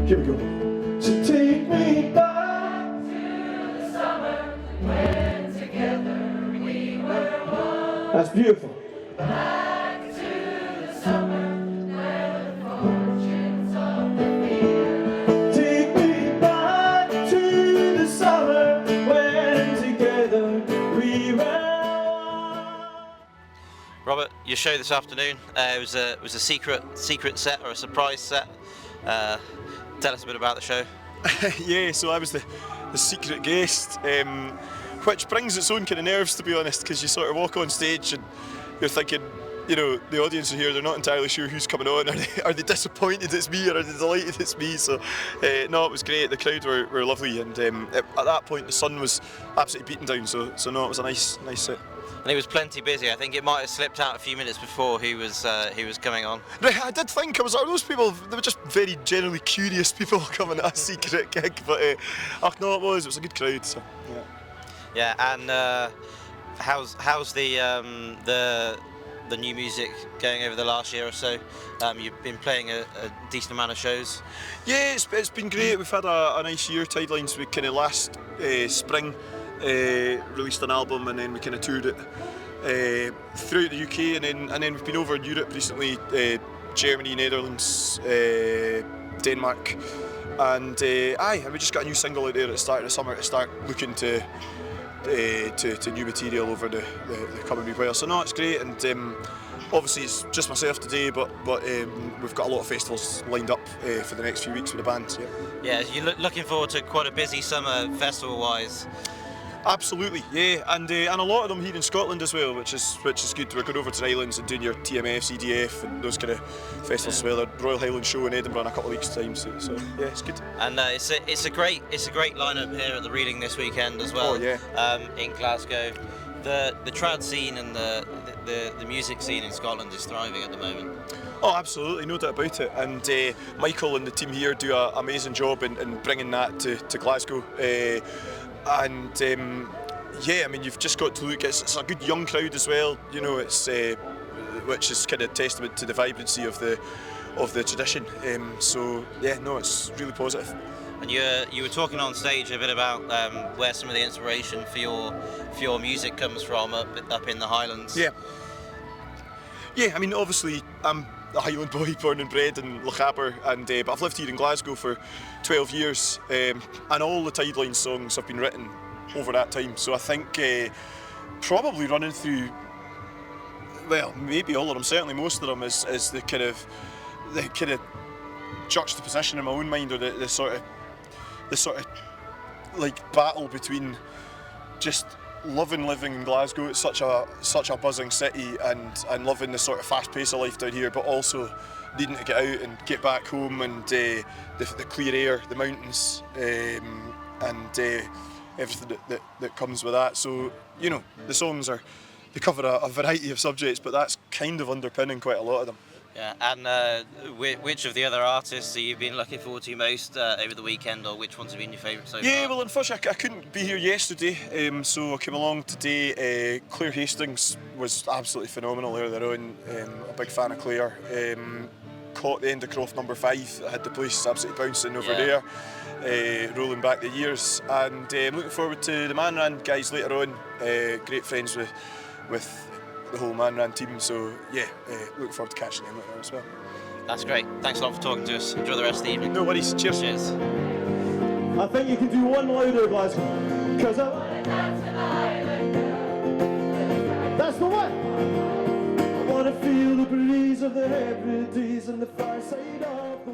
Here we go. So take me back to the summer when together we were one. That's beautiful. Back to the summer where the fortunes of the field. Take me back to the summer when together we were one. Robert, your show this afternoon was a secret set or a surprise set. Tell us a bit about the show. Yeah, so I was the secret guest, which brings its own kind of nerves, to be honest, because you sort of walk on stage and you're thinking, you know, the audience are here, they're not entirely sure who's coming on. Are they disappointed it's me, or are they delighted it's me? So no, it was great. The crowd were lovely, and at that point the sun was absolutely beating down, so no, it was a nice set. And he was plenty busy. I think it might have slipped out a few minutes before he was coming on. Right, I did think I was one of those people. They were just very generally curious people coming at a secret gig, but no, it was a good crowd. So yeah. Yeah, and how's the new music going over the last year or so? You've been playing a decent amount of shows. Yeah, it's been great. We've had a nice year. TRADlines, we kind of last spring released an album, and then we kind of toured it throughout the UK, and then we've been over in Europe recently, Germany, Netherlands, Denmark, and we just got a new single out there at the start of the summer to start looking to new material over the coming wee while. So no, it's great, and obviously it's just myself today, but we've got a lot of festivals lined up for the next few weeks with the band. Yeah, you're looking forward to quite a busy summer festival-wise. Absolutely, yeah, and a lot of them here in Scotland as well, which is good. We're going over to the Islands and doing your TMF, CDF, and those kind of festivals as well. The Royal Highland Show in Edinburgh in a couple of weeks' time, so yeah, it's good. And it's a great lineup here at the Reading this weekend as well. Oh yeah. In Glasgow, the trad scene and the music scene in Scotland is thriving at the moment. Oh, absolutely, no doubt about it. And Michael and the team here do an amazing job in bringing that to Glasgow. Yeah, I mean, you've just got to look. It's a good young crowd as well. You know, it's which is kind of testament to the vibrancy of the tradition. So yeah, no, it's really positive. And you were talking on stage a bit about where some of the inspiration for your music comes from up in the Highlands. Yeah. Yeah, I mean, obviously I'm a Highland boy, born and bred in Lochaber, and but I've lived here in Glasgow for 12 years, and all the TRADlines songs have been written over that time. So I think probably running through, well, maybe all of them, certainly most of them, is the kind of juxtaposition in my own mind, or the sort of like battle between just loving living in Glasgow. It's such a buzzing city, and loving the sort of fast pace of life down here, but also needing to get out and get back home, and the clear air, the mountains, and everything that comes with that. So, you know, the songs they cover a variety of subjects, but that's kind of underpinning quite a lot of them. Yeah, and which of the other artists that you've been looking forward to most over the weekend, or which ones have been your favourite so far? Yeah, well, unfortunately I couldn't be here yesterday, so I came along today. Claire Hastings was absolutely phenomenal earlier on. A big fan of Claire. Caught the end of Croft number 5. I had the place absolutely bouncing over there, rolling back the years, and I'm looking forward to the Manran guys later on. Great friends with the whole Manran team, so yeah, looking forward to catching them later as well. That's great. Thanks a lot for talking to us. Enjoy the rest of the evening. No worries. Cheers. Cheers. I think you can do one louder, Glasgow. Cause that's the one. I wanna feel the breeze of the Hebrides and the far side of the